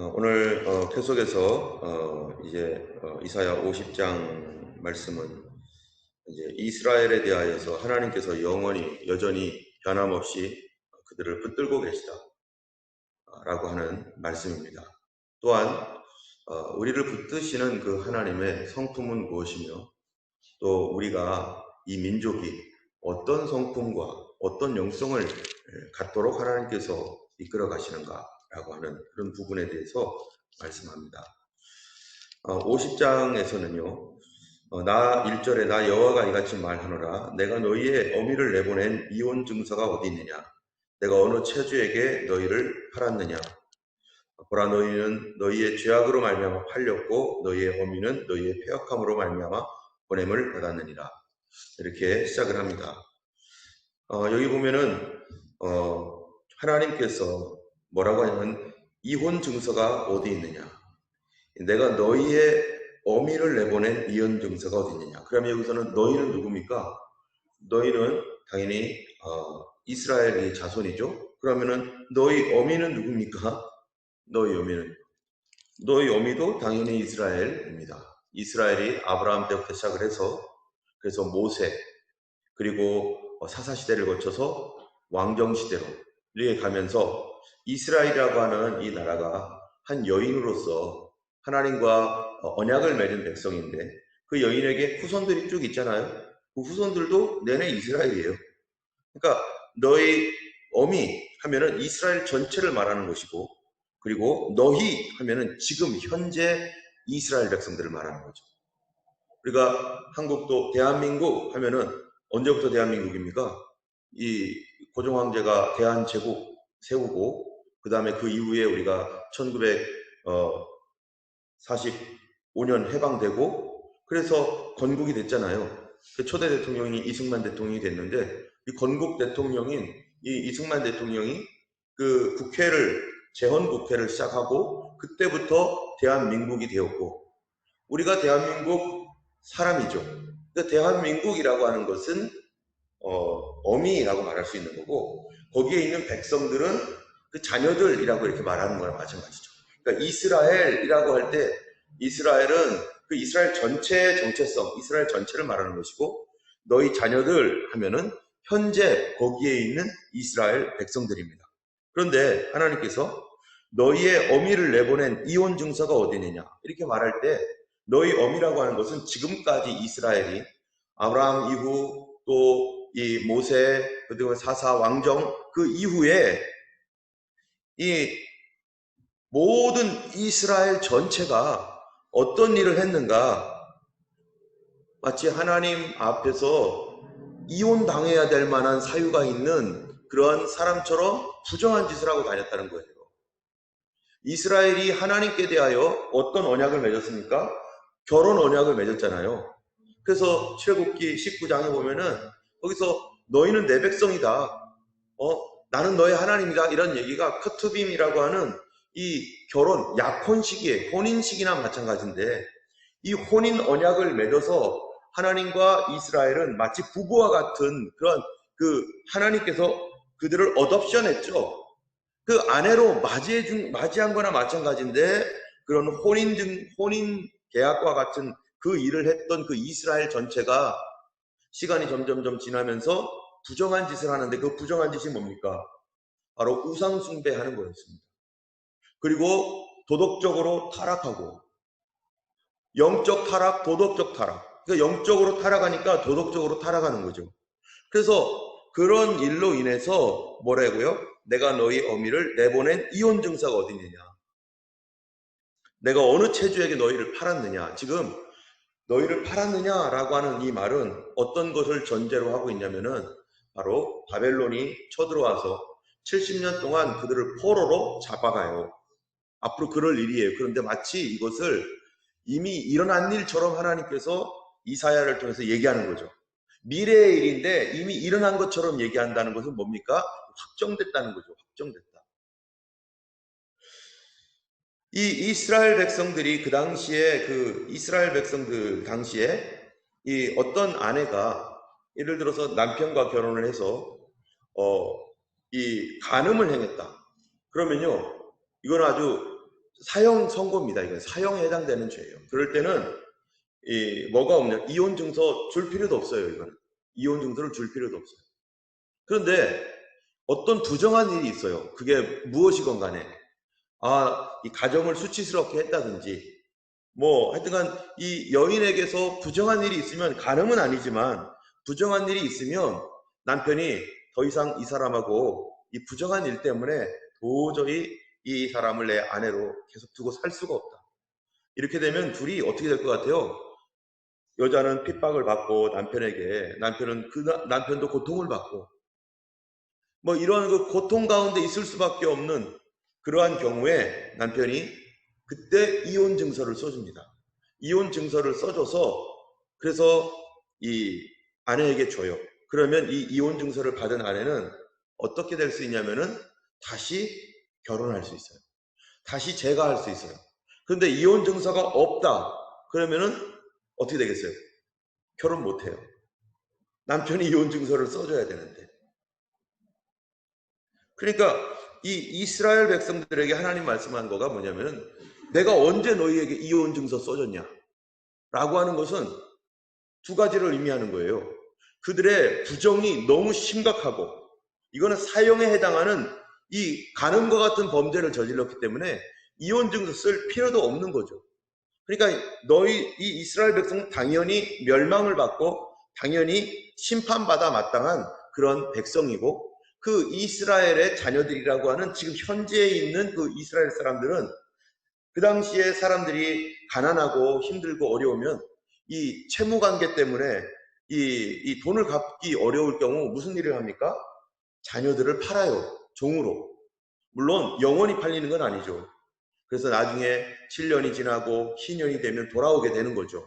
오늘 계속해서 이사야 50장 말씀은 이제 이스라엘에 대하여서 하나님께서 영원히 여전히 변함없이 그들을 붙들고 계시다라고 하는 말씀입니다. 또한 우리를 붙드시는 그 하나님의 성품은 무엇이며 또 우리가 이 민족이 어떤 성품과 어떤 영성을 갖도록 하나님께서 이끌어 가시는가라고 하는 그런 부분에 대해서 말씀합니다. 50장에서는요, 나 1절에 나 여호와가 이같이 말하노라 내가 너희의 어미를 내보낸 이혼 증서가 어디 있느냐 내가 어느 체주에게 너희를 팔았느냐 보라 너희는 너희의 죄악으로 말미암아 팔렸고 너희의 어미는 너희의 패역함으로 말미암아 보냄을 받았느니라. 이렇게 시작을 합니다. 여기 보면은 하나님께서 뭐라고 하냐면 이혼 증서가 어디 있느냐 내가 너희의 어미를 내보낸 이혼 증서가 어디 있느냐. 그러면 여기서는 너희는 누굽니까? 너희는 당연히 이스라엘의 자손이죠. 그러면은 너희 어미는 누굽니까? 너희 어미도 당연히 이스라엘입니다. 이스라엘이 아브라함 때부터 시작을 해서 그래서 모세 그리고 사사시대를 거쳐서 왕정시대로 이렇게 가면서 이스라엘이라고 하는 이 나라가 한 여인으로서 하나님과 언약을 맺은 백성인데 그 여인에게 후손들이 쭉 있잖아요. 그 후손들도 내내 이스라엘이에요. 그러니까 너희 어미 하면은 이스라엘 전체를 말하는 것이고 그리고 너희 하면은 지금 현재 이스라엘 백성들을 말하는 거죠. 우리가 한국도 대한민국 하면은 언제부터 대한민국입니까? 이 고종 황제가 대한제국 세우고 그 다음에 그 이후에 우리가 1945년 해방되고 그래서 건국이 됐잖아요. 그 초대 대통령이 이승만 대통령이 됐는데 이 건국 대통령인 이 이승만 대통령이 그 국회를 재헌국회를 시작하고 그때부터 대한민국이 되었고 우리가 대한민국 사람이죠. 그러니까 대한민국이라고 하는 것은 어미라고 말할 수 있는 거고 거기에 있는 백성들은 그 자녀들이라고 이렇게 말하는 거랑 마찬가지죠. 그러니까 이스라엘이라고 할 때 이스라엘은 그 이스라엘 전체의 정체성, 이스라엘 전체를 말하는 것이고 너희 자녀들 하면은 현재 거기에 있는 이스라엘 백성들입니다. 그런데 하나님께서 너희의 어미를 내보낸 이혼 증서가 어디 있느냐 이렇게 말할 때 너희 어미라고 하는 것은 지금까지 이스라엘이 아브라함 이후 또 이 모세 그리고 사사 왕정 그 이후에 이 모든 이스라엘 전체가 어떤 일을 했는가 마치 하나님 앞에서 이혼당해야 될 만한 사유가 있는 그러한 사람처럼 부정한 짓을 하고 다녔다는 거예요. 이스라엘이 하나님께 대하여 어떤 언약을 맺었습니까? 결혼 언약을 맺었잖아요. 그래서 출애굽기 19장에 보면은 거기서 너희는 내 백성이다. 나는 너의 하나님이다. 이런 얘기가 커투빔이라고 하는 이 결혼 약혼 시기에 혼인 시기나 마찬가지인데 이 혼인 언약을 맺어서 하나님과 이스라엘은 마치 부부와 같은 그런 그 하나님께서 그들을 어덥션했죠. 그 아내로 맞이한 거나 마찬가지인데 그런 혼인 계약과 같은 그 일을 했던 그 이스라엘 전체가 시간이 점점점 지나면서 부정한 짓을 하는데 그 부정한 짓이 뭡니까? 바로 우상 숭배하는 거였습니다. 그리고 도덕적으로 타락하고 영적 타락, 도덕적 타락. 그러니까 영적으로 타락하니까 도덕적으로 타락하는 거죠. 그래서 그런 일로 인해서 뭐라고요? 내가 너희 어미를 내보낸 이혼 증서가 어디 있느냐? 내가 어느 체주에게 너희를 팔았느냐? 지금 너희를 팔았느냐라고 하는 이 말은 어떤 것을 전제로 하고 있냐면은 바로 바벨론이 쳐들어와서 70년 동안 그들을 포로로 잡아가요. 앞으로 그럴 일이에요. 그런데 마치 이것을 이미 일어난 일처럼 하나님께서 이사야를 통해서 얘기하는 거죠. 미래의 일인데 이미 일어난 것처럼 얘기한다는 것은 뭡니까? 확정됐다는 거죠. 확정됐다. 이 이스라엘 백성들이 그 당시에 그 이스라엘 백성들 당시에 이 어떤 아내가 예를 들어서 남편과 결혼을 해서 이 간음을 행했다. 그러면요. 이건 아주 사형 선고입니다. 이건 사형에 해당되는 죄예요. 그럴 때는 뭐가 없냐? 이혼 증서 줄 필요도 없어요. 이건 이혼 증서를 줄 필요도 없어요. 그런데 어떤 부정한 일이 있어요. 그게 무엇이건 간에 이 가정을 수치스럽게 했다든지 뭐 하여튼간 이 여인에게서 부정한 일이 있으면, 간음은 아니지만 부정한 일이 있으면 남편이 더 이상 이 사람하고 이 부정한 일 때문에 도저히 이 사람을 내 아내로 계속 두고 살 수가 없다. 이렇게 되면 둘이 어떻게 될 것 같아요? 여자는 핍박을 받고 남편은 남편도 고통을 받고 뭐 이런 그 고통 가운데 있을 수밖에 없는 그러한 경우에 남편이 그때 이혼 증서를 써줍니다. 이혼 증서를 써줘서 그래서 이 아내에게 줘요. 그러면 이 이혼 증서를 받은 아내는 어떻게 될 수 있냐면은 다시 결혼할 수 있어요. 다시 재가할 수 있어요. 그런데 이혼 증서가 없다. 그러면은 어떻게 되겠어요? 결혼 못 해요. 남편이 이혼 증서를 써줘야 되는데. 그러니까 이 이스라엘 백성들에게 하나님 말씀한 거가 뭐냐면은 내가 언제 너희에게 이혼 증서 써줬냐? 라고 하는 것은 두 가지를 의미하는 거예요. 그들의 부정이 너무 심각하고 이거는 사형에 해당하는 이 간음과 같은 범죄를 저질렀기 때문에 이혼 증서 쓸 필요도 없는 거죠. 그러니까 이 이스라엘 백성은 당연히 멸망을 받고 당연히 심판받아 마땅한 그런 백성이고, 그 이스라엘의 자녀들이라고 하는 지금 현재에 있는 그 이스라엘 사람들은 그 당시에 사람들이 가난하고 힘들고 어려우면 이 채무 관계 때문에 이 돈을 갚기 어려울 경우 무슨 일을 합니까? 자녀들을 팔아요. 종으로. 물론 영원히 팔리는 건 아니죠. 그래서 나중에 7년이 지나고 10년이 되면 돌아오게 되는 거죠.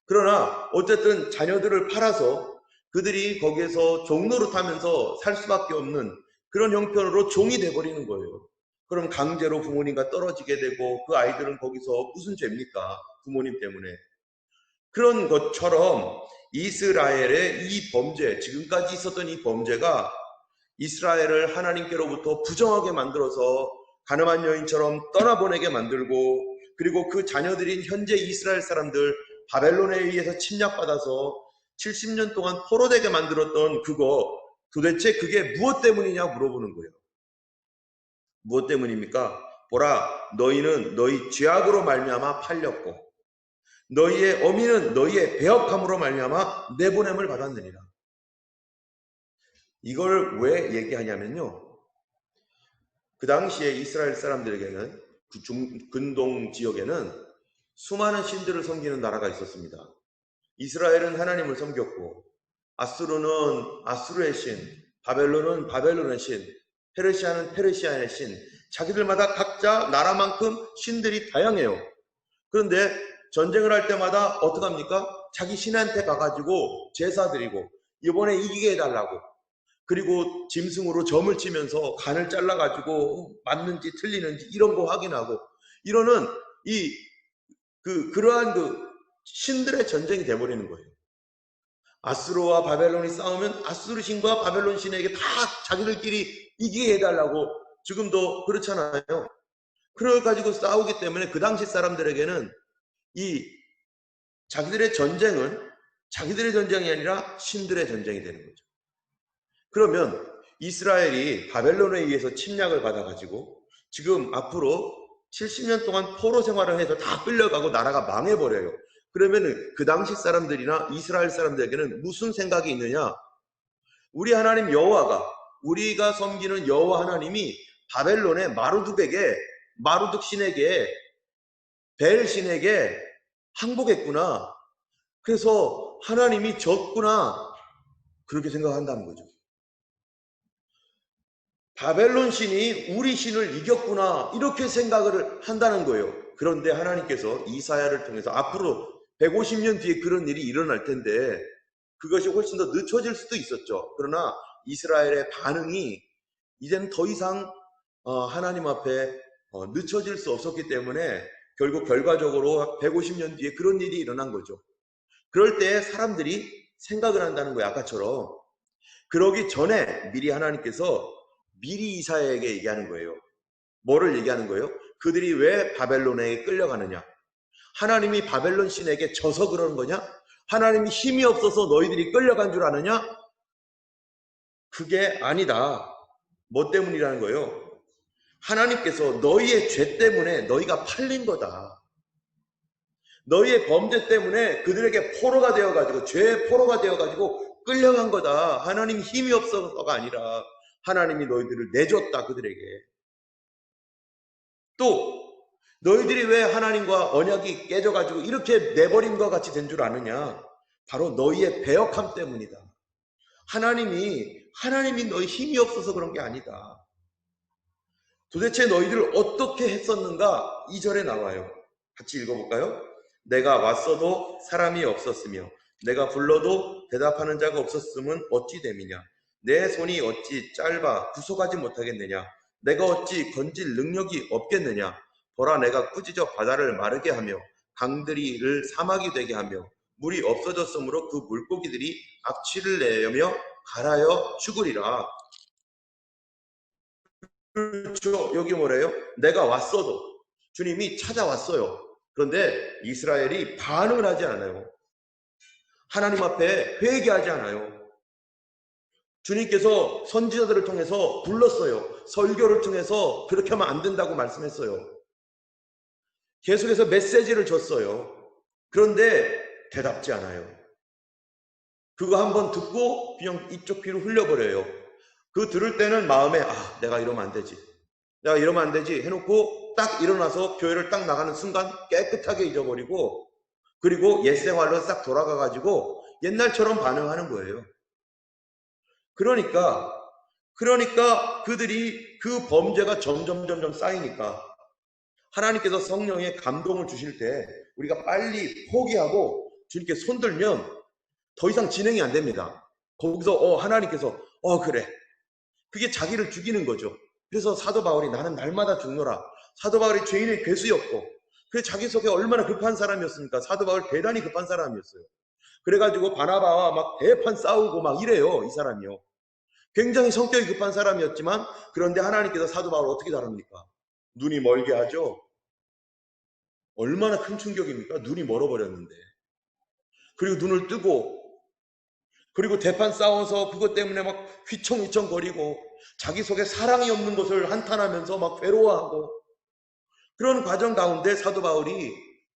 그러나 어쨌든 자녀들을 팔아서 그들이 거기에서 종노릇하면서 살 수밖에 없는 그런 형편으로 종이 돼버리는 거예요. 그럼 강제로 부모님과 떨어지게 되고 그 아이들은 거기서 무슨 죄입니까? 부모님 때문에. 그런 것처럼 이스라엘의 이 범죄, 지금까지 있었던 이 범죄가 이스라엘을 하나님께로부터 부정하게 만들어서 가늠한 여인처럼 떠나보내게 만들고, 그리고 그 자녀들인 현재 이스라엘 사람들 바벨론에 의해서 침략받아서 70년 동안 포로되게 만들었던 그거, 도대체 그게 무엇 때문이냐 물어보는 거예요. 무엇 때문입니까? 보라, 너희는 너희 죄악으로 말미암아 팔렸고 너희의 어미는 너희의 배역함으로 말미암아 내보냄을 받았느니라. 이걸 왜 얘기하냐면요, 그 당시에 이스라엘 사람들에게는 그 근동 지역에는 수많은 신들을 섬기는 나라가 있었습니다. 이스라엘은 하나님을 섬겼고 아수르는 아수르의 신, 바벨론은 바벨론의 신, 페르시아는 페르시아의 신, 자기들마다 각자 나라만큼 신들이 다양해요. 그런데 전쟁을 할 때마다 어떡합니까? 자기 신한테 가가지고 제사 드리고 이번에 이기게 해달라고, 그리고 짐승으로 점을 치면서 간을 잘라가지고 맞는지 틀리는지 이런 거 확인하고 이러는 그러한 신들의 전쟁이 돼버리는 거예요. 아수르와 바벨론이 싸우면 아수르 신과 바벨론 신에게 다 자기들끼리 이기게 해달라고, 지금도 그렇잖아요. 그래가지고 싸우기 때문에 그 당시 사람들에게는 이 자기들의 전쟁은 자기들의 전쟁이 아니라 신들의 전쟁이 되는 거죠. 그러면 이스라엘이 바벨론에 의해서 침략을 받아가지고 지금 앞으로 70년 동안 포로 생활을 해서 다 끌려가고 나라가 망해버려요. 그러면 그 당시 사람들이나 이스라엘 사람들에게는 무슨 생각이 있느냐? 우리 하나님 여호와가, 우리가 섬기는 여호와 하나님이 바벨론의 마루둑 신에게 벨 신에게 항복했구나. 그래서 하나님이 졌구나. 그렇게 생각한다는 거죠. 바벨론 신이 우리 신을 이겼구나, 이렇게 생각을 한다는 거예요. 그런데 하나님께서 이사야를 통해서 앞으로 150년 뒤에 그런 일이 일어날 텐데 그것이 훨씬 더 늦춰질 수도 있었죠. 그러나 이스라엘의 반응이 이제는 더 이상 하나님 앞에 늦춰질 수 없었기 때문에 결국 결과적으로 150년 뒤에 그런 일이 일어난 거죠. 그럴 때 사람들이 생각을 한다는 거예요. 아까처럼. 그러기 전에 미리 하나님께서 미리 이사야에게 얘기하는 거예요. 뭐를 얘기하는 거예요? 그들이 왜 바벨론에 끌려가느냐? 하나님이 바벨론 신에게 져서 그러는 거냐? 하나님이 힘이 없어서 너희들이 끌려간 줄 아느냐? 그게 아니다. 뭐 때문이라는 거예요? 하나님께서 너희의 죄 때문에 너희가 팔린 거다. 너희의 범죄 때문에 그들에게 포로가 되어가지고, 죄의 포로가 되어가지고 끌려간 거다. 하나님 힘이 없어서가 아니라 하나님이 너희들을 내줬다, 그들에게. 또 너희들이 왜 하나님과 언약이 깨져가지고 이렇게 내버림과 같이 된 줄 아느냐? 바로 너희의 배역함 때문이다. 하나님이 너희 힘이 없어서 그런 게 아니다. 도대체 너희들 어떻게 했었는가? 2절에 나와요. 같이 읽어볼까요? 내가 왔어도 사람이 없었으며 내가 불러도 대답하는 자가 없었음은 어찌 됨이냐? 내 손이 어찌 짧아 구속하지 못하겠느냐? 내가 어찌 건질 능력이 없겠느냐? 보라, 내가 꾸짖어 바다를 마르게 하며 강들이를 사막이 되게 하며 물이 없어졌으므로 그 물고기들이 악취를 내며 갈아여 죽으리라. 그렇죠. 여기 뭐래요? 내가 왔어도, 주님이 찾아왔어요. 그런데 이스라엘이 반응을 하지 않아요. 하나님 앞에 회개하지 않아요. 주님께서 선지자들을 통해서 불렀어요. 설교를 통해서 그렇게 하면 안 된다고 말씀했어요. 계속해서 메시지를 줬어요. 그런데 대답지 않아요. 그거 한번 듣고 그냥 이쪽 귀로 흘려버려요. 그 들을 때는 마음에 내가 이러면 안 되지. 내가 이러면 안 되지 해놓고 딱 일어나서 교회를 딱 나가는 순간 깨끗하게 잊어버리고, 그리고 옛 생활로 싹 돌아가가지고 옛날처럼 반응하는 거예요. 그러니까 그들이 그 범죄가 점점 쌓이니까 하나님께서 성령의 감동을 주실 때 우리가 빨리 포기하고 주님께 손들면 더 이상 진행이 안 됩니다. 거기서 하나님께서 그래. 그게 자기를 죽이는 거죠. 그래서 사도 바울이 나는 날마다 죽노라. 사도 바울이 죄인의 괴수였고, 그래서 자기 속에 얼마나 급한 사람이었습니까? 사도 바울 대단히 급한 사람이었어요. 그래가지고 바나바와 막 대판 싸우고 막 이래요, 이 사람이요. 굉장히 성격이 급한 사람이었지만, 그런데 하나님께서 사도 바울을 어떻게 다룹니까? 눈이 멀게 하죠. 얼마나 큰 충격입니까? 눈이 멀어버렸는데. 그리고 눈을 뜨고, 그리고 대판 싸워서 그것 때문에 막 휘청휘청 거리고 자기 속에 사랑이 없는 것을 한탄하면서 막 괴로워하고, 그런 과정 가운데 사도 바울이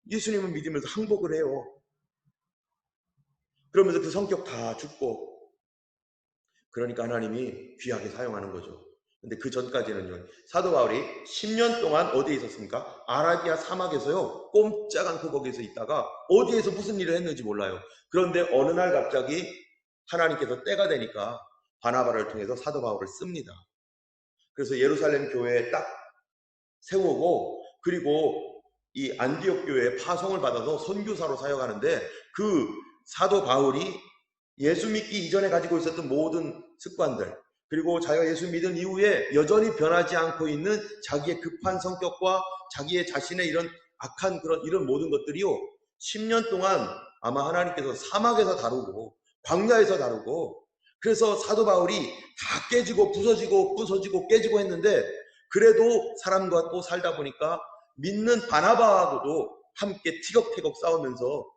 예수님을 믿으면서 항복을 해요. 그러면서 그 성격 다 죽고, 그러니까 하나님이 귀하게 사용하는 거죠. 근데 그 전까지는요, 사도 바울이 10년 동안 어디에 있었습니까? 아라비아 사막에서요, 꼼짝 않고 거기서 있다가 어디에서 무슨 일을 했는지 몰라요. 그런데 어느 날 갑자기 하나님께서 때가 되니까 바나바를 통해서 사도 바울을 씁니다. 그래서 예루살렘 교회에 딱 세우고, 그리고 이 안디옥 교회에 파송을 받아서 선교사로 사역하는데, 그 사도 바울이 예수 믿기 이전에 가지고 있었던 모든 습관들, 그리고 자기가 예수 믿은 이후에 여전히 변하지 않고 있는 자기의 급한 성격과 자기의 자신의 이런 악한 이런 모든 것들이요, 10년 동안 아마 하나님께서 사막에서 다루고 광야에서 다루고, 그래서 사도 바울이 다 깨지고 부서지고 깨지고 했는데, 그래도 사람과 또 살다 보니까 믿는 바나바하고도 함께 티격태격 싸우면서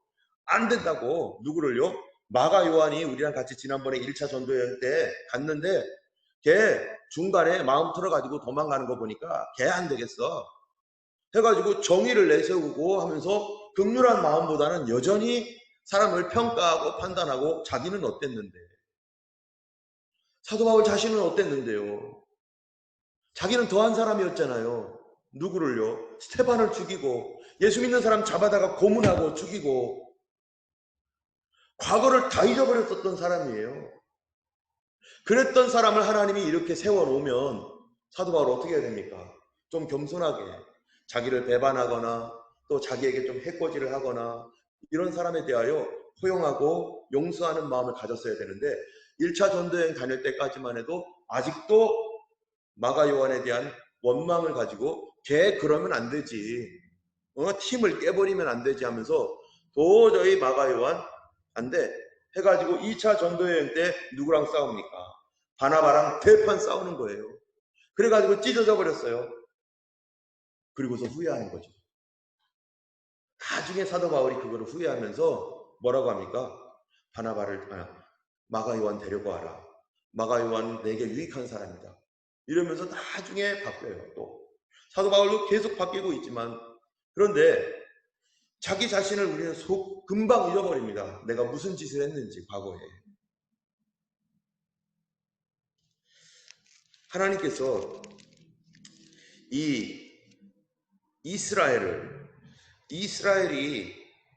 안 된다고, 누구를요? 마가 요한이 우리랑 같이 지난번에 1차 전도회 때 갔는데, 걔 중간에 마음 틀어가지고 도망가는 거 보니까 걔 안 되겠어 해가지고 정의를 내세우고 하면서 긍휼한 마음보다는 여전히 사람을 평가하고 판단하고, 자기는 어땠는데, 사도 바울 자신은 어땠는데요? 자기는 더한 사람이었잖아요. 누구를요? 스테반을 죽이고, 예수 믿는 사람 잡아다가 고문하고 죽이고, 과거를 다 잊어버렸었던 사람이에요. 그랬던 사람을 하나님이 이렇게 세워놓으면 사도 바울 어떻게 해야 됩니까? 좀 겸손하게 자기를 배반하거나 또 자기에게 좀 해코지를 하거나, 이런 사람에 대하여 포용하고 용서하는 마음을 가졌어야 되는데, 1차 전도여행 다닐 때까지만 해도 아직도 마가 요한에 대한 원망을 가지고 걔 그러면 안 되지, 팀을 깨버리면 안 되지 하면서 도저히 마가 요한 안 돼 해가지고 2차 전도여행 때 누구랑 싸웁니까? 바나바랑 대판 싸우는 거예요. 그래가지고 찢어져 버렸어요. 그리고서 후회하는 거죠. 나중에 사도 바울이 그거를 후회하면서 뭐라고 합니까? 마가 요한 데리고 와라. 마가 요한 내게 유익한 사람이다. 이러면서 나중에 바뀌어요. 또 사도 바울도 계속 바뀌고 있지만, 그런데 자기 자신을 우리는 금방 잊어버립니다. 내가 무슨 짓을 했는지 과거에. 하나님께서 이 이스라엘이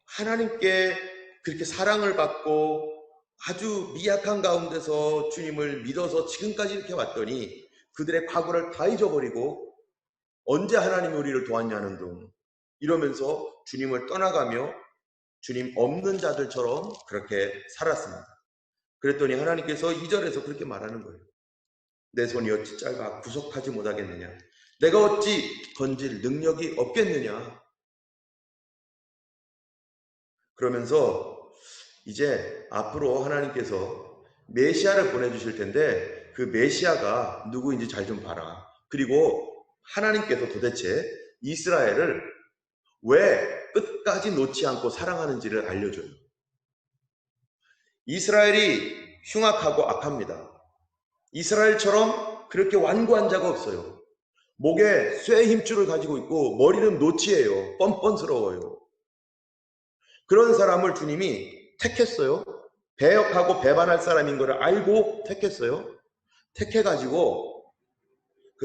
하나님께 그렇게 사랑을 받고 아주 미약한 가운데서 주님을 믿어서 지금까지 이렇게 왔더니 그들의 과거를 다 잊어버리고 언제 하나님이 우리를 도왔냐는 둥 이러면서 주님을 떠나가며 주님 없는 자들처럼 그렇게 살았습니다. 그랬더니 하나님께서 2절에서 그렇게 말하는 거예요. 내 손이 어찌 짧아 구속하지 못하겠느냐? 내가 어찌 건질 능력이 없겠느냐? 그러면서 이제 앞으로 하나님께서 메시아를 보내주실 텐데 그 메시아가 누구인지 잘 좀 봐라. 그리고 하나님께서 도대체 이스라엘을 왜 끝까지 놓지 않고 사랑하는지를 알려줘요. 이스라엘이 흉악하고 악합니다. 이스라엘처럼 그렇게 완고한 자가 없어요. 목에 쇠 힘줄을 가지고 있고 머리는 노치예요. 뻔뻔스러워요. 그런 사람을 주님이 택했어요. 배역하고 배반할 사람인 것을 알고 택했어요. 택해가지고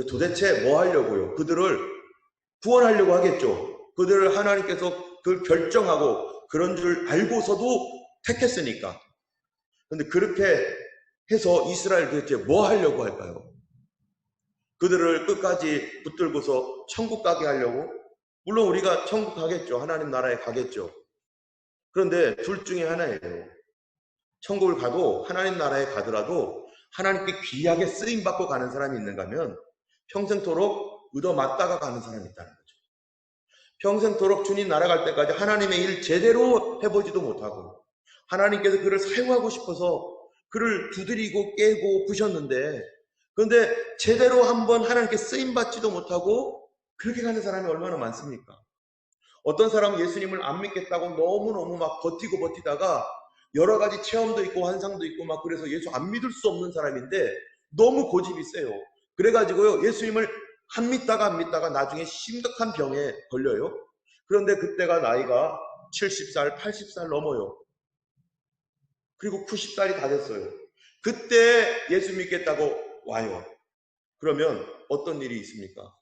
도대체 뭐 하려고요? 그들을 구원하려고 하겠죠. 그들을 하나님께서 그걸 결정하고 그런 줄 알고서도 택했으니까. 그런데 그렇게 해서 이스라엘 도대체 뭐 하려고 할까요? 그들을 끝까지 붙들고서 천국 가게 하려고? 물론 우리가 천국 가겠죠. 하나님 나라에 가겠죠. 그런데 둘 중에 하나예요. 천국을 가도 하나님 나라에 가더라도 하나님께 귀하게 쓰임받고 가는 사람이 있는가 하면 평생토록 얻어맞다가 가는 사람이 있다는 거죠. 평생토록 주님 나라 갈 때까지 하나님의 일 제대로 해보지도 못하고 하나님께서 그를 사용하고 싶어서 그를 두드리고 깨고 부셨는데 그런데 제대로 한번 하나님께 쓰임받지도 못하고 그렇게 가는 사람이 얼마나 많습니까? 어떤 사람은 예수님을 안 믿겠다고 너무너무 막 버티다가 여러 가지 체험도 있고 환상도 있고 막 그래서 예수 안 믿을 수 없는 사람인데 너무 고집이 세요. 그래가지고요 예수님을 안 믿다가 나중에 심각한 병에 걸려요. 그런데 그때가 나이가 70살, 80살 넘어요. 그리고 90살이 다 됐어요. 그때 예수 믿겠다고 와요. 그러면 어떤 일이 있습니까?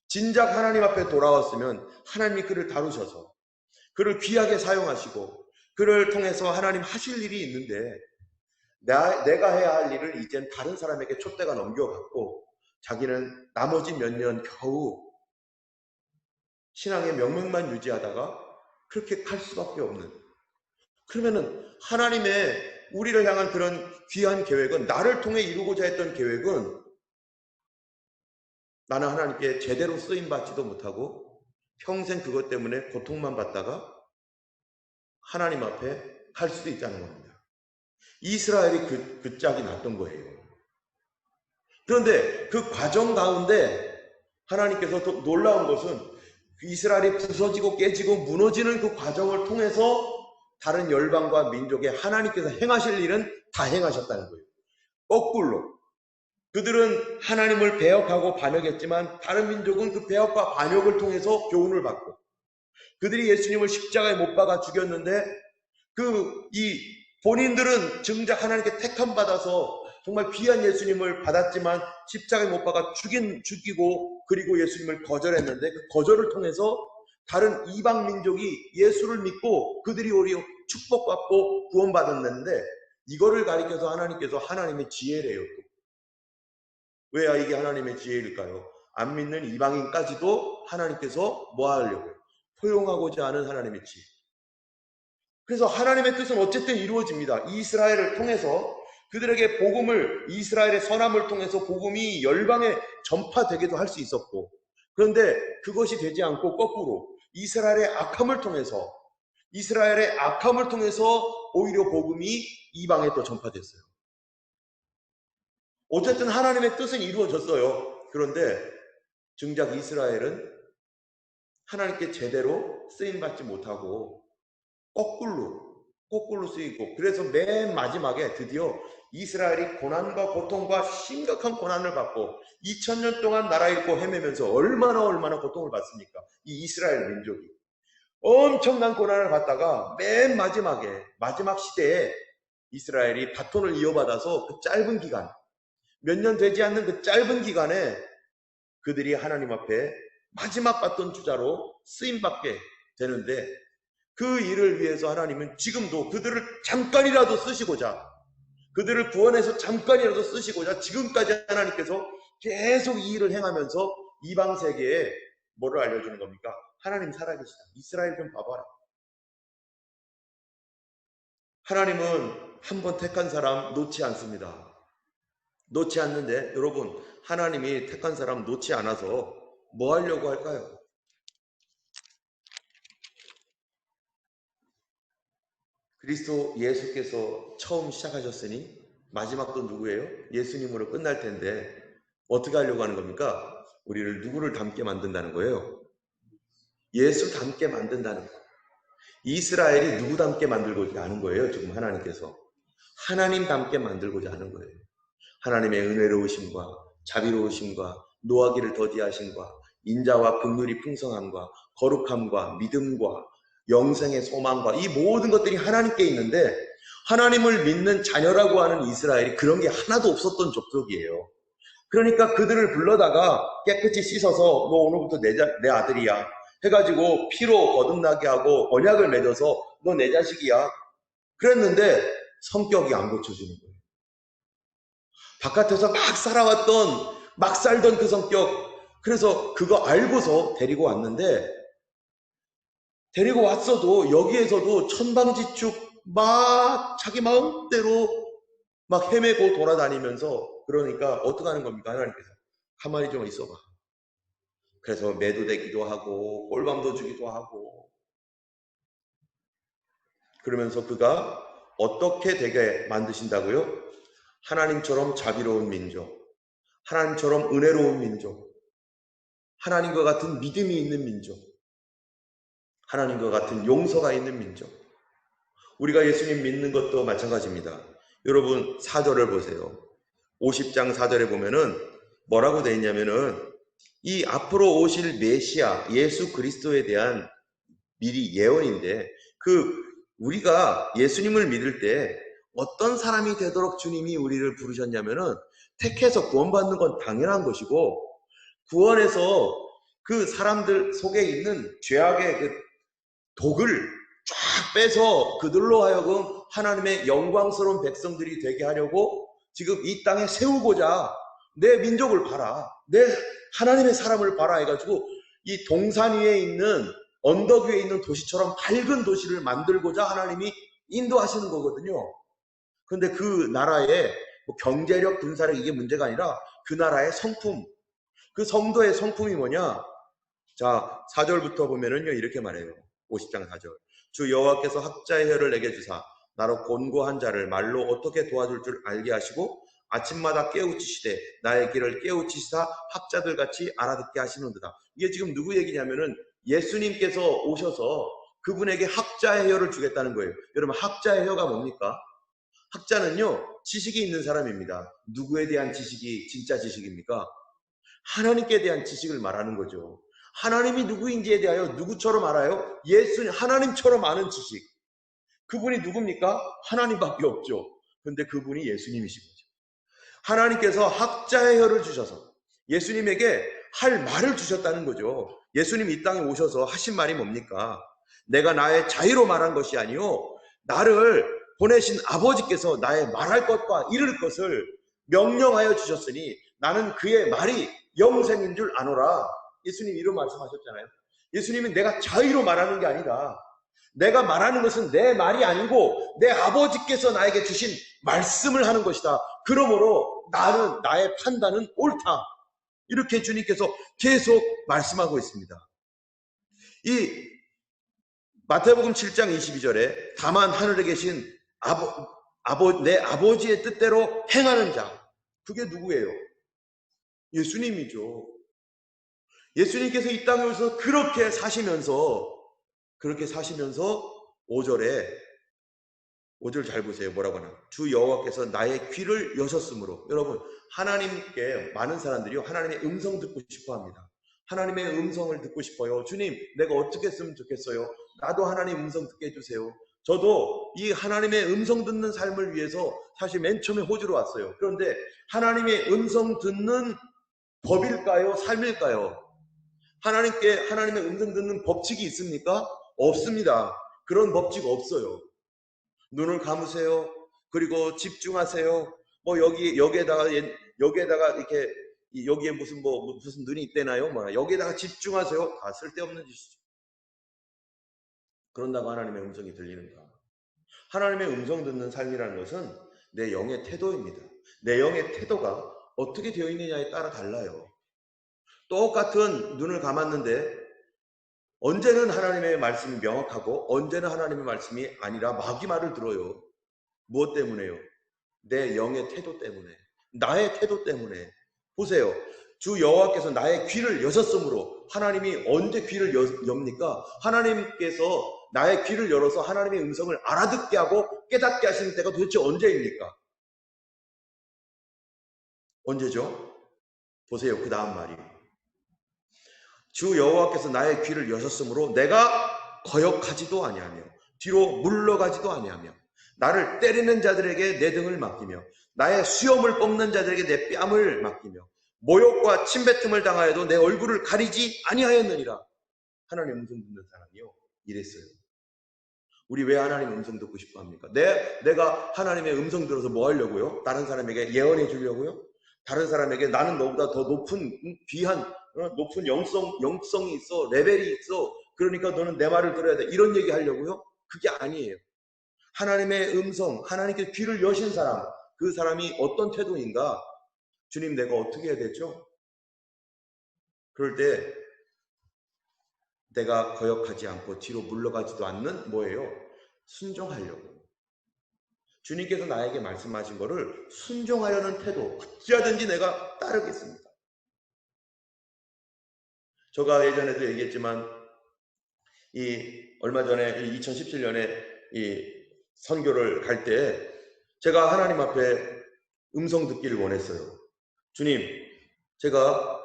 진작 하나님 앞에 돌아왔으면 하나님이 그를 다루셔서 그를 귀하게 사용하시고 그를 통해서 하나님 하실 일이 있는데 내가 해야 할 일을 이젠 다른 사람에게 촛대가 넘겨갔고 자기는 나머지 몇 년 겨우 신앙의 명맥만 유지하다가 그렇게 갈 수밖에 없는, 그러면은 하나님의 우리를 향한 그런 귀한 계획은, 나를 통해 이루고자 했던 계획은 나는 하나님께 제대로 쓰임받지도 못하고 평생 그것 때문에 고통만 받다가 하나님 앞에 갈 수도 있다는 겁니다. 이스라엘이 그 짝이 났던 거예요. 그런데 그 과정 가운데 하나님께서 더 놀라운 것은 이스라엘이 부서지고 깨지고 무너지는 그 과정을 통해서 다른 열방과 민족에 하나님께서 행하실 일은 다 행하셨다는 거예요. 거꾸로 그들은 하나님을 배역하고 반역했지만 다른 민족은 그 배역과 반역을 통해서 교훈을 받고, 그들이 예수님을 십자가에 못 박아 죽였는데 본인들은 정작 하나님께 택함 받아서 정말 귀한 예수님을 받았지만 십자가에 못 박아 죽이고 그리고 예수님을 거절했는데 그 거절을 통해서 다른 이방 민족이 예수를 믿고 그들이 오히려 축복받고 구원받았는데, 이거를 가리켜서 하나님께서 하나님의 지혜래요. 왜 이게 하나님의 지혜일까요? 안 믿는 이방인까지도 하나님께서 뭐 하려고? 포용하고자 하는 하나님의 지혜. 그래서 하나님의 뜻은 어쨌든 이루어집니다. 이스라엘을 통해서 그들에게 복음을, 이스라엘의 선함을 통해서 복음이 열방에 전파되기도 할 수 있었고, 그런데 그것이 되지 않고 거꾸로 이스라엘의 악함을 통해서 오히려 복음이 이방에 또 전파됐어요. 어쨌든 하나님의 뜻은 이루어졌어요. 그런데 정작 이스라엘은 하나님께 제대로 쓰임받지 못하고 거꾸로 쓰이고, 그래서 맨 마지막에 드디어 이스라엘이 고난과 고통과 심각한 고난을 받고 2000년 동안 나라 잃고 헤매면서 얼마나 고통을 받습니까? 이 이스라엘 민족이 엄청난 고난을 받다가 맨 마지막에, 마지막 시대에 이스라엘이 바톤을 이어받아서 그 짧은 기간, 몇 년 되지 않는 그 짧은 기간에 그들이 하나님 앞에 마지막 바톤 주자로 쓰임받게 되는데, 그 일을 위해서 하나님은 지금도 그들을 잠깐이라도 쓰시고자, 그들을 구원해서 잠깐이라도 쓰시고자 지금까지 하나님께서 계속 이 일을 행하면서 이방 세계에 뭐를 알려주는 겁니까? 하나님 살아계시다. 이스라엘 좀 봐봐라. 하나님은 한 번 택한 사람 놓지 않습니다. 놓지 않는데, 여러분, 하나님이 택한 사람 놓지 않아서 뭐 하려고 할까요? 그리스도 예수께서 처음 시작하셨으니 마지막도 누구예요? 예수님으로 끝날 텐데 어떻게 하려고 하는 겁니까? 우리를 누구를 닮게 만든다는 거예요? 예수 닮게 만든다는 거예요. 이스라엘이 누구 닮게 만들고자 하는 거예요? 지금 하나님께서 하나님 닮게 만들고자 하는 거예요. 하나님의 은혜로우심과 자비로우심과 노하기를 더디하심과 인자와 긍휼이 풍성함과 거룩함과 믿음과 영생의 소망과 이 모든 것들이 하나님께 있는데, 하나님을 믿는 자녀라고 하는 이스라엘이 그런 게 하나도 없었던 족속이에요. 그러니까 그들을 불러다가 깨끗이 씻어서 너 오늘부터 내 아들이야 해가지고 피로 거듭나게 하고 언약을 맺어서 너 내 자식이야 그랬는데 성격이 안 고쳐지는 거예요. 바깥에서 막 살던 그 성격, 그래서 그거 알고서 데리고 왔는데, 데리고 왔어도 여기에서도 천방지축 막 자기 마음대로 막 헤매고 돌아다니면서, 그러니까 어떻게 하는 겁니까? 하나님께서 가만히 좀 있어봐. 그래서 매도되기도 하고 꼴밤도 주기도 하고, 그러면서 그가 어떻게 되게 만드신다고요? 하나님처럼 자비로운 민족, 하나님처럼 은혜로운 민족, 하나님과 같은 믿음이 있는 민족, 하나님과 같은 용서가 있는 민족. 우리가 예수님 믿는 것도 마찬가지입니다. 여러분 4절을 보세요. 50장 4절에 보면은 뭐라고 되어 있냐면은 이 앞으로 오실 메시아 예수 그리스도에 대한 미리 예언인데, 우리가 예수님을 믿을 때 어떤 사람이 되도록 주님이 우리를 부르셨냐면은 택해서 구원받는 건 당연한 것이고, 구원해서 그 사람들 속에 있는 죄악의 그 독을 쫙 빼서 그들로 하여금 하나님의 영광스러운 백성들이 되게 하려고 지금 이 땅에 세우고자, 내 민족을 봐라, 내 하나님의 사람을 봐라 해가지고 이 동산 위에 있는, 언덕 위에 있는 도시처럼 밝은 도시를 만들고자 하나님이 인도하시는 거거든요. 그런데 그 나라의 뭐 경제력, 군사력 이게 문제가 아니라 그 나라의 성품, 그 성도의 성품이 뭐냐? 자, 4절부터 보면은요 이렇게 말해요. 50장 4절. 주 여호와께서 학자의 혀를 내게 주사 나로 곤고한 자를 말로 어떻게 도와줄 줄 알게 하시고 아침마다 깨우치시되 나의 길을 깨우치시사 학자들 같이 알아듣게 하시는도다. 이게 지금 누구 얘기냐면은 예수님께서 오셔서 그분에게 학자의 혀를 주겠다는 거예요. 여러분 학자의 혀가 뭡니까? 학자는요 지식이 있는 사람입니다. 누구에 대한 지식이 진짜 지식입니까? 하나님께 대한 지식을 말하는 거죠. 하나님이 누구인지에 대하여 누구처럼 알아요? 예수님, 하나님처럼 아는 지식. 그분이 누굽니까? 하나님밖에 없죠. 그런데 그분이 예수님이신 거죠. 하나님께서 학자의 혀를 주셔서 예수님에게 할 말을 주셨다는 거죠. 예수님 이 땅에 오셔서 하신 말이 뭡니까? 내가 나의 자유로 말한 것이 아니요 나를 보내신 아버지께서 나의 말할 것과 이룰 것을 명령하여 주셨으니 나는 그의 말이 영생인 줄 아노라. 예수님 이런 말씀하셨잖아요. 예수님은 내가 자유로 말하는 게 아니라 내가 말하는 것은 내 말이 아니고 내 아버지께서 나에게 주신 말씀을 하는 것이다. 그러므로 나의 판단은 옳다. 이렇게 주님께서 계속 말씀하고 있습니다. 이 마태복음 7장 22절에 다만 하늘에 계신 내 아버지의 뜻대로 행하는 자, 그게 누구예요? 예수님이죠. 예수님께서 이 땅에 오셔서 그렇게 사시면서 5절 잘 보세요. 뭐라고 하나? 주 여호와께서 나의 귀를 여셨으므로. 여러분, 하나님께 많은 사람들이요, 하나님의 음성 듣고 싶어 합니다. 하나님의 음성을 듣고 싶어요. 주님, 내가 어떻게 했으면 좋겠어요? 나도 하나님 음성 듣게 해주세요. 저도 이 하나님의 음성 듣는 삶을 위해서 사실 맨 처음에 호주로 왔어요. 그런데 하나님의 음성 듣는 법일까요? 삶일까요? 하나님의 음성 듣는 법칙이 있습니까? 없습니다. 그런 법칙 없어요. 눈을 감으세요. 그리고 집중하세요. 뭐 여기에다가 이렇게 여기에 무슨 눈이 있대나요? 여기에다가 집중하세요. 다 쓸데없는 짓이죠. 그런다고 하나님의 음성이 들리는가? 하나님의 음성 듣는 삶이라는 것은 내 영의 태도입니다. 내 영의 태도가 어떻게 되어 있느냐에 따라 달라요. 똑같은 눈을 감았는데 언제는 하나님의 말씀이 명확하고 언제는 하나님의 말씀이 아니라 마귀 말을 들어요. 무엇 때문에요? 내 영의 태도 때문에, 나의 태도 때문에. 보세요. 주 여호와께서 나의 귀를 여셨으므로. 하나님이 언제 귀를 엽니까? 하나님께서 나의 귀를 열어서 하나님의 음성을 알아듣게 하고 깨닫게 하시는 때가 도대체 언제입니까? 언제죠? 보세요. 그 다음 말이. 주 여호와께서 나의 귀를 여셨으므로 내가 거역하지도 아니하며 뒤로 물러가지도 아니하며 나를 때리는 자들에게 내 등을 맡기며 나의 수염을 뽑는 자들에게 내 뺨을 맡기며 모욕과 침뱉음을 당하여도 내 얼굴을 가리지 아니하였느니라. 하나님 음성 듣는 사람이요, 이랬어요. 우리 왜 하나님 음성 듣고 싶어 합니까? 내가 하나님의 음성 들어서 뭐 하려고요? 다른 사람에게 예언해 주려고요? 다른 사람에게 나는 너보다 더 높은 귀한 높은 영성이 있어, 레벨이 있어, 그러니까 너는 내 말을 들어야 돼, 이런 얘기 하려고요? 그게 아니에요. 하나님의 음성, 하나님께 귀를 여신 사람, 그 사람이 어떤 태도인가? 주님, 내가 어떻게 해야 되죠? 그럴 때 내가 거역하지 않고 뒤로 물러가지도 않는 뭐예요? 순종하려고. 주님께서 나에게 말씀하신 거를 순종하려는 태도, 어찌하든지 내가 따르겠습니다. 제가 예전에도 얘기했지만 얼마 전에 2017년에 이 선교를 갈 때 제가 하나님 앞에 음성 듣기를 원했어요. 주님, 제가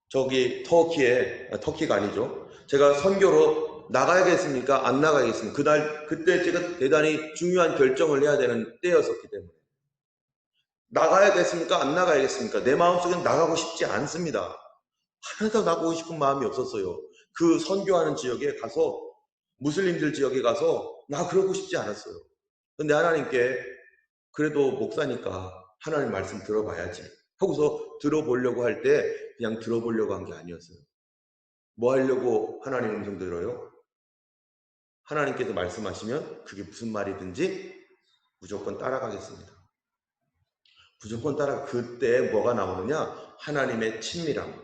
저기 터키가 아니죠. 제가 선교로 나가야겠습니까? 안 나가야겠습니까? 그때 제가 대단히 중요한 결정을 해야 되는 때였었기 때문에. 나가야겠습니까? 안 나가야겠습니까? 내 마음속엔 나가고 싶지 않습니다. 하나도 나가고 싶은 마음이 없었어요. 그 선교하는 지역에 가서, 무슬림들 지역에 가서 나 그러고 싶지 않았어요. 근데 하나님께 그래도 목사니까 하나님 말씀 들어봐야지 하고서 들어보려고 할 때 그냥 들어보려고 한 게 아니었어요. 뭐 하려고 하나님 음성 들어요? 하나님께서 말씀하시면 그게 무슨 말이든지 무조건 따라가겠습니다. 무조건 그때 뭐가 나오느냐? 하나님의 친밀함,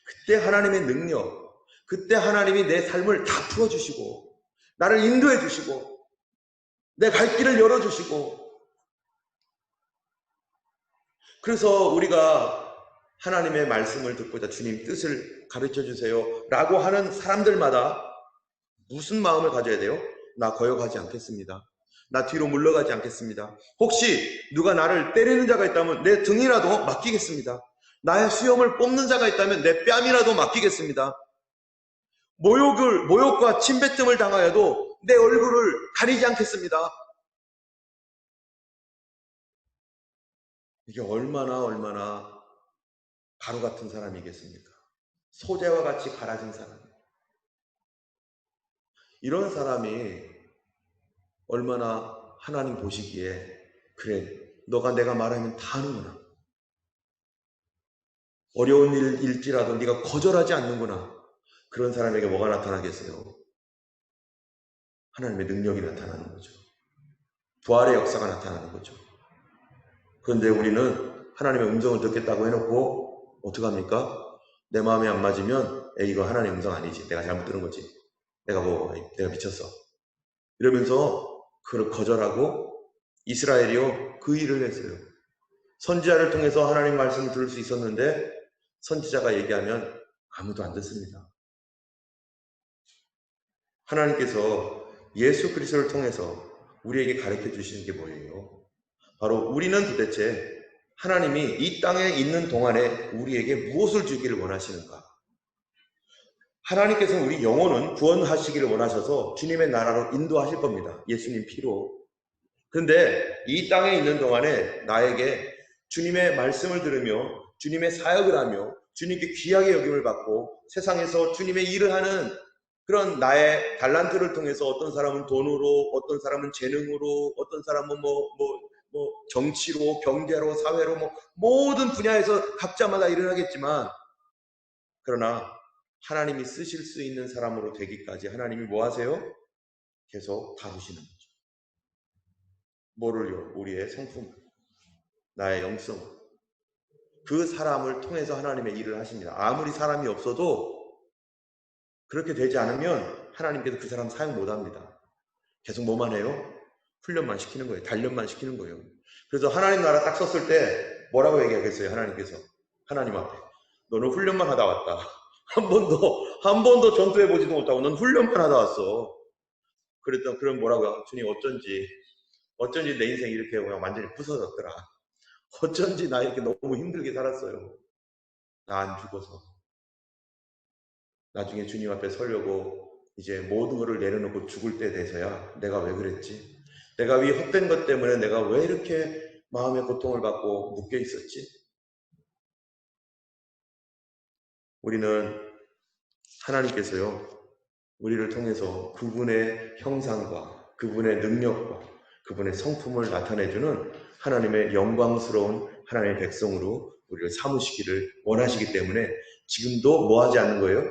그때 하나님의 능력, 그때 하나님이 내 삶을 다 풀어주시고 나를 인도해 주시고 내 갈 길을 열어주시고. 그래서 우리가 하나님의 말씀을 듣고자 주님 뜻을 가르쳐 주세요 라고 하는 사람들마다 무슨 마음을 가져야 돼요? 나 거역하지 않겠습니다. 나 뒤로 물러가지 않겠습니다. 혹시 누가 나를 때리는 자가 있다면 내 등이라도 맡기겠습니다. 나의 수염을 뽑는 자가 있다면 내 뺨이라도 맡기겠습니다. 모욕과 침뱉음을 당하여도 내 얼굴을 가리지 않겠습니다. 이게 얼마나 가루 같은 사람이겠습니까? 소재와 같이 갈아진 사람. 이런 사람이 얼마나 하나님 보시기에 그래, 너가 내가 말하면 다 하는구나. 어려운 일일지라도 네가 거절하지 않는구나. 그런 사람에게 뭐가 나타나겠어요? 하나님의 능력이 나타나는 거죠. 부활의 역사가 나타나는 거죠. 그런데 우리는 하나님의 음성을 듣겠다고 해놓고 어떡합니까? 내 마음에 안 맞으면 이거 하나님의 음성 아니지. 내가 잘못 들은 거지. 내가 미쳤어. 이러면서 그걸 거절하고 이스라엘이요 그 일을 했어요. 선지자를 통해서 하나님 말씀을 들을 수 있었는데 선지자가 얘기하면 아무도 안 듣습니다. 하나님께서 예수 그리스도를 통해서 우리에게 가르쳐 주시는 게 뭐예요? 바로 우리는 도대체 하나님이 이 땅에 있는 동안에 우리에게 무엇을 주기를 원하시는가? 하나님께서는 우리 영혼은 구원하시기를 원하셔서 주님의 나라로 인도하실 겁니다. 예수님 피로. 그런데 이 땅에 있는 동안에 나에게 주님의 말씀을 들으며 주님의 사역을 하며 주님께 귀하게 여김을 받고 세상에서 주님의 일을 하는 그런 나의 달란트를 통해서 어떤 사람은 돈으로, 어떤 사람은 재능으로, 어떤 사람은 정치로, 경제로, 사회로 모든 분야에서 각자마다 일을 하겠지만, 그러나 하나님이 쓰실 수 있는 사람으로 되기까지 하나님이 뭐 하세요? 계속 다루시는 거죠. 뭐를요? 우리의 성품, 나의 영성. 그 사람을 통해서 하나님의 일을 하십니다. 아무리 사람이 없어도 그렇게 되지 않으면 하나님께서 그 사람 사용 못합니다. 계속 뭐만 해요? 훈련만 시키는 거예요. 단련만 시키는 거예요. 그래서 하나님 나라 딱 섰을 때 뭐라고 얘기하겠어요? 하나님께서 하나님 앞에 너는 훈련만 하다 왔다. 한 번도 전투해 보지도 못하고 넌 훈련만 하다 왔어. 그럼 뭐라고? 주님 어쩐지 내 인생이 이렇게 그냥 완전히 부서졌더라. 어쩐지 나 이렇게 너무 힘들게 살았어요. 나 안 죽어서. 나중에 주님 앞에 서려고 이제 모든 것을 내려놓고 죽을 때 돼서야 내가 왜 그랬지? 내가 이 헛된 것 때문에 내가 왜 이렇게 마음의 고통을 받고 묶여 있었지? 우리는 하나님께서요, 우리를 통해서 그분의 형상과 그분의 능력과 그분의 성품을 나타내주는 하나님의 영광스러운 하나님의 백성으로 우리를 삼으시기를 원하시기 때문에 지금도 뭐 하지 않는 거예요?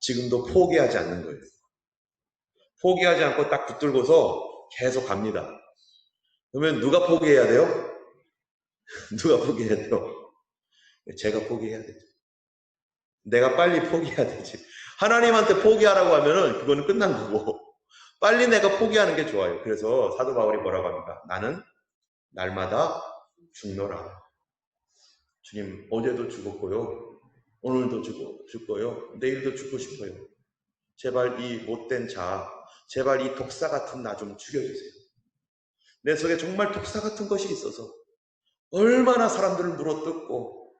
지금도 포기하지 않는 거예요. 포기하지 않고 딱 붙들고서 계속 갑니다. 그러면 누가 포기해야 돼요? 누가 포기해야 돼요? 제가 포기해야 되죠. 내가 빨리 포기해야 되지. 하나님한테 포기하라고 하면은 그거는 끝난 거고 빨리 내가 포기하는 게 좋아요. 그래서 사도 바울이 뭐라고 합니까? 나는 날마다 죽노라. 주님, 어제도 죽었고요. 오늘도 죽고요. 내일도 죽고 싶어요. 제발 이 못된 제발 이 독사 같은 나 좀 죽여주세요. 내 속에 정말 독사 같은 것이 있어서 얼마나 사람들을 물어뜯고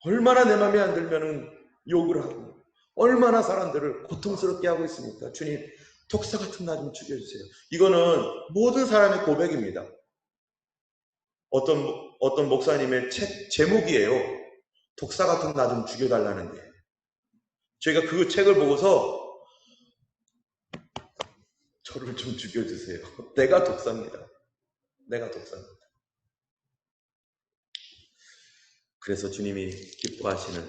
얼마나 내 맘에 안 들면은 욕을 하고 얼마나 사람들을 고통스럽게 하고 있습니까? 주님, 독사 같은 나 좀 죽여주세요. 이거는 모든 사람의 고백입니다. 어떤 목사님의 책 제목이에요. 독사 같은 나 좀 죽여달라는 게. 저희가 그 책을 보고서 저를 좀 죽여주세요. 내가 독사입니다. 내가 독사입니다. 그래서 주님이 기뻐하시는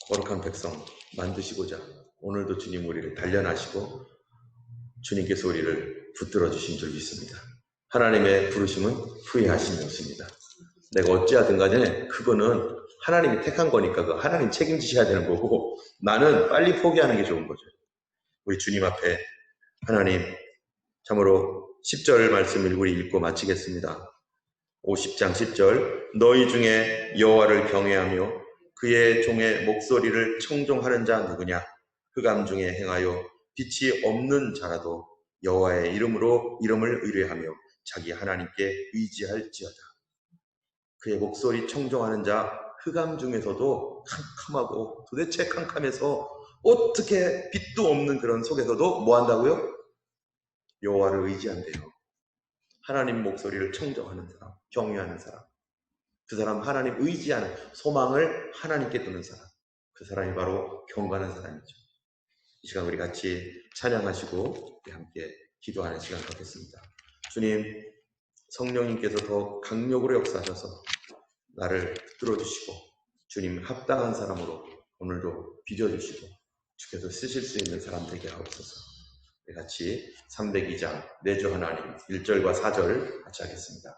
거룩한 백성 만드시고자 오늘도 주님 우리를 단련하시고 주님께서 우리를 붙들어 주신 줄 믿습니다. 하나님의 부르심은 후회하심이 없습니다. 내가 어찌하든 간에 그거는 하나님이 택한 거니까 그 하나님 책임지셔야 되는 거고 나는 빨리 포기하는 게 좋은 거죠. 우리 주님 앞에 하나님 참으로 10절 말씀을 우리 읽고 마치겠습니다. 50장 10절 너희 중에 여호와를 경외하며 그의 종의 목소리를 청종하는 자 누구냐? 흑암 중에 행하여 빛이 없는 자라도 여호와의 이름을 의뢰하며 자기 하나님께 의지할지어다. 그의 목소리 청종하는 자 흑암 중에서도 캄캄하고 도대체 캄캄해서 어떻게 빛도 없는 그런 속에서도 뭐 한다고요? 여호와를 의지한대요. 하나님 목소리를 청정하는 사람, 경외하는 사람, 그 사람 하나님 의지하는 소망을 하나님께 두는 사람, 그 사람이 바로 경건한 사람이죠. 이 시간 우리 같이 찬양하시고 우리 함께 기도하는 시간 갖겠습니다. 주님, 성령님께서 더 강력으로 역사하셔서 나를 붙들어 주시고 주님 합당한 사람으로 오늘도 빚어주시고 주께서 쓰실 수 있는 사람 되게 하옵소서. 우리 같이 302장 내주 하나님 1절과 4절 같이 하겠습니다.